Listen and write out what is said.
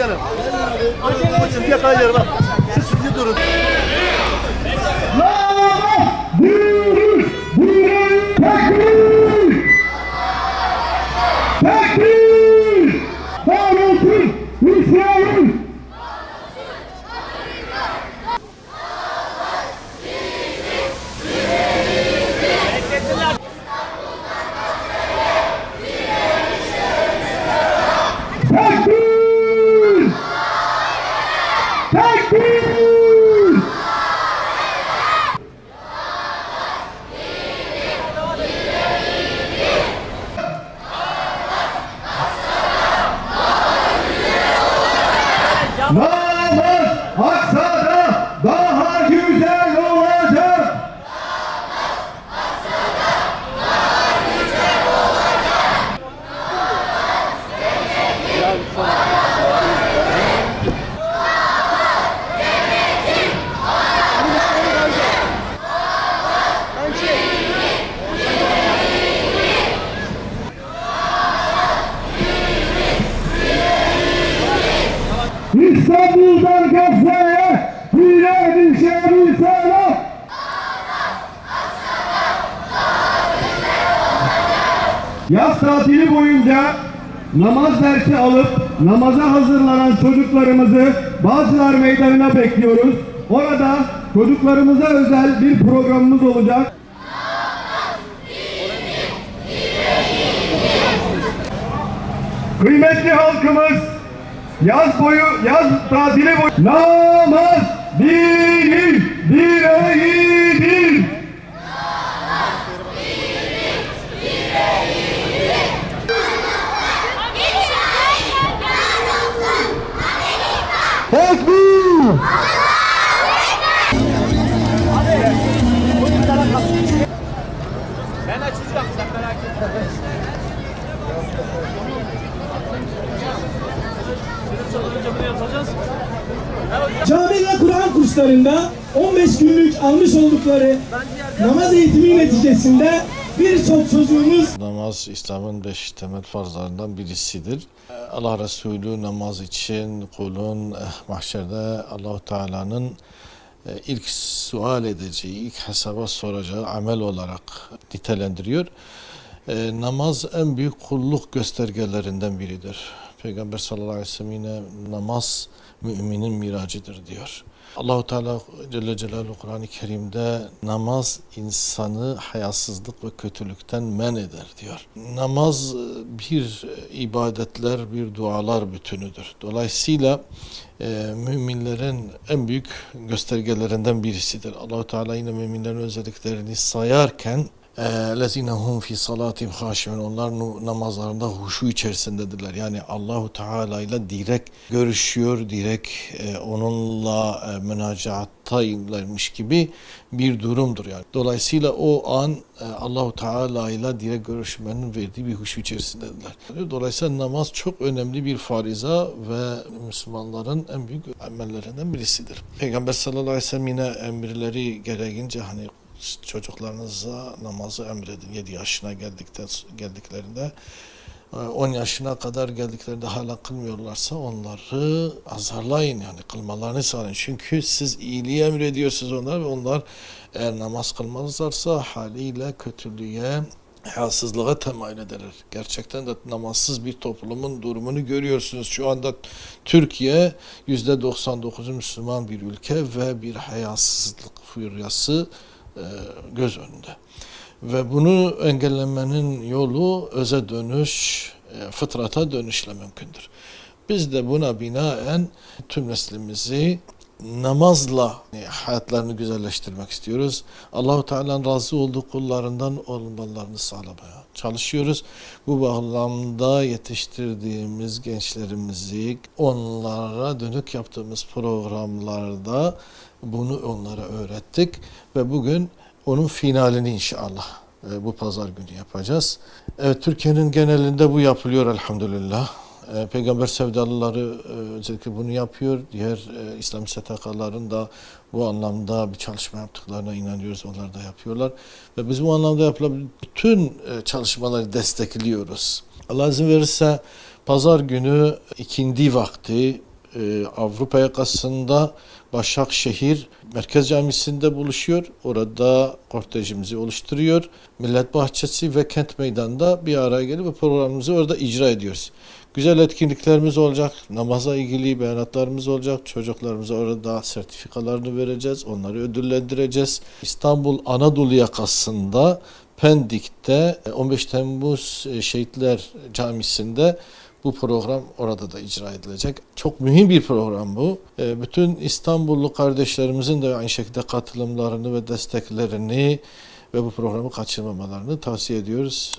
gelin. Hocam yakala gelin bak. Siz sizi durun. Tekbir! Bağlantı! İsrail! Tekbir! Tekbir! Namaz Aksa'da daha güzel olacak. İstanbul'dan Gazze'ye yine düşer selam. Yaz tatili boyunca namaz dersi alıp namaza hazırlanan çocuklarımızı Bağcılar Meydanı'na bekliyoruz. Orada çocuklarımıza özel bir programımız olacak. Kıymetli halkımız, yaz tatili boyu namaz dinin direğidir. Tekbir! Ben açacağım, sen merak etme. Cami ve Kur'an kurslarında 15 günlük almış oldukları namaz eğitimi neticesinde birçok çocuğumuz Namaz İslam'ın 5 temel farzlarından birisidir. Allah Resulü namaz için kulun mahşerde Allah-u Teala'nın ilk sual edeceği, ilk hesaba soracağı amel olarak nitelendiriyor. Namaz en büyük kulluk göstergelerinden biridir. Peygamber sallallahu aleyhi ve sellem yine namaz müminin miracıdır diyor. Allah-u Teala Celle Celaluhu Kur'an-ı Kerim'de namaz insanı hayasızlık ve kötülükten men eder diyor. Namaz bir ibadetler, bir dualar bütünüdür. Dolayısıyla müminlerin en büyük göstergelerinden birisidir. Allah-u Teala yine müminlerin özelliklerini sayarken لَذِينَ هُمْ فِي صَلَاتِهِمْ خَاشِعُونَ onlar namazlarında huşu içerisindedirler. Yani Allahu Teala ile direkt görüşüyor, direkt onunla münacattaymış gibi bir durumdur yani. Dolayısıyla o an Allahu Teala ile direkt görüşmenin verdiği bir huşu içerisindedirler. Dolayısıyla namaz çok önemli bir fariza ve Müslümanların en büyük amellerinden birisidir. Peygamber sallallahu aleyhi ve sellem yine emirleri gereğince hani çocuklarınıza namazı emredin. 7 yaşına geldiklerinde 10 yaşına kadar geldiklerinde hala kılmıyorlarsa onları azarlayın yani kılmalarını sağlayın. Çünkü siz iyiliği emrediyorsunuz onlar ve onlar eğer namaz kılmazlarsa haliyle kötülüğe, hayasızlığa temayül ederler. Gerçekten de namazsız bir toplumun durumunu görüyorsunuz. Şu anda Türkiye %99'u Müslüman bir ülke ve bir hayasızlık furyası göz önünde. Ve bunu engellemenin yolu öze dönüş, fıtrata dönüşle mümkündür. Biz de buna binaen tüm neslimizi namazla hayatlarını güzelleştirmek istiyoruz. Allahu Teala'nın razı olduğu kullarından olmalarını sağlamaya çalışıyoruz. Bu bağlamda yetiştirdiğimiz gençlerimizi onlara dönük yaptığımız programlarda bunu onlara öğrettik ve bugün onun finalini inşallah bu pazar günü yapacağız. Evet, Türkiye'nin genelinde bu yapılıyor elhamdülillah. Peygamber sevdalıları özellikle bunu yapıyor. Diğer İslam STK'ların da bu anlamda bir çalışma yaptıklarına inanıyoruz. Onlar da yapıyorlar. Ve biz bu anlamda yapılan bütün çalışmaları destekliyoruz. Allah izin verirse pazar günü ikindi vakti Avrupa yakasında Başakşehir Merkez Camisi'nde buluşuyor. Orada kortejimizi oluşturuyor. Millet Bahçesi ve Kent Meydanı'nda bir araya gelip bu programımızı orada icra ediyoruz. Güzel etkinliklerimiz olacak. Namaza ilgili beyanatlarımız olacak. Çocuklarımıza orada sertifikalarını vereceğiz. Onları ödüllendireceğiz. İstanbul Anadolu yakasında Pendik'te 15 Temmuz Şehitler Camisi'nde bu program orada da icra edilecek. Çok mühim bir program bu. Bütün İstanbullu kardeşlerimizin de aynı şekilde katılımlarını ve desteklerini ve bu programı kaçırmamalarını tavsiye ediyoruz.